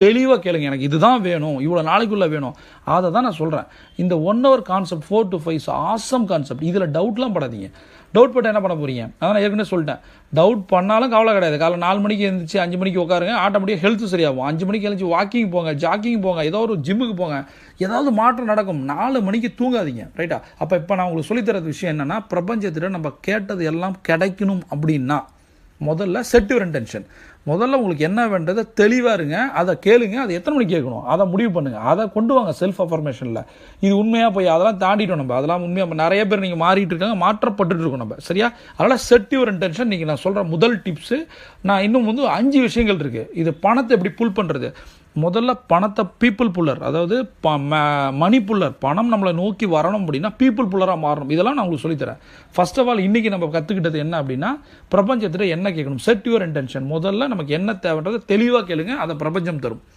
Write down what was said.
தெளிவாக கேளுங்க. எனக்கு இதுதான் வேணும், இவ்வளோ நாளைக்குள்ளே வேணும். அதை தான் நான் சொல்கிறேன். இந்த 1 hour concept 4 to 5 awesome concept. இதில் டவுட்லாம் படாதீங்க. டவுட் பட்டால் என்ன பண்ண போகிறீங்க? அதான் ஏற்கனவே சொல்லிட்டேன். டவுட் பண்ணாலும் கவலை கிடையாது. காலைல 4 மணிக்கு எழுந்திரிச்சு 5 மணிக்கு உட்காருங்க, ஆட்டோமேட்டிக்காக ஹெல்த் சரியாகும். 5 மணிக்கு எழுந்துச்சு வாக்கிங் போங்க, ஜாக்கிங் போங்க, ஏதோ ஒரு ஜிம்முக்கு போங்க, ஏதாவது மாற்றம் நடக்கும். 4 மணிக்கு தூங்காதீங்க. ரைட்டா? அப்போ இப்போ நான் உங்களுக்கு சொல்லித்தரது விஷயம் என்னென்னா, பிரபஞ்சத்தில் நம்ம கேட்டது எல்லாம் கிடைக்கணும் அப்படின்னா முதல்ல செட் யுவர் இன்டென்ஷன். முதல்ல உங்களுக்கு என்ன வேண்டதை தெளிவாக இருங்க, அதை கேளுங்க. அதை எத்தனை மணிக்கு கேட்கணும் அதை முடிவு பண்ணுங்கள். அதை கொண்டு வாங்க செல்ஃப் அஃபர்மேஷனில். இது உண்மையாக போய் அதெல்லாம் தாண்டிட்டோம் நம்ம. அதெல்லாம் உண்மையாக நிறைய பேர் நீங்கள் மாறிட்டு இருக்காங்க, மாற்றப்பட்டு இருக்கோம் நம்ம. சரியா? அதனால் செட் யுவர் இன்டென்ஷன். நீங்கள் நான் சொல்கிற முதல் டிப்ஸு. நான் இன்னும் 5 விஷயங்கள் இருக்குது. இது பணத்தை எப்படி புல் பண்ணுறது. முதல்ல பணத்தை பீப்புள் புல்லர், அதாவது மணி புல்லர், பணம் நம்மளை நோக்கி வரணும் அப்படின்னா பீப்புள் புல்லராக மாறணும். இதெல்லாம் நான் உங்களுக்கு சொல்லித்தரேன். ஃபர்ஸ்ட் ஆஃப் ஆல் இன்றைக்கி நம்ம கற்றுக்கிட்டது என்ன அப்படின்னா, பிரபஞ்சத்தில் என்ன கேட்கணும். Set your intention. முதல்ல நமக்கு என்ன தேவைன்றதை தெளிவாக கேளுங்க, அதை பிரபஞ்சம் தரும்.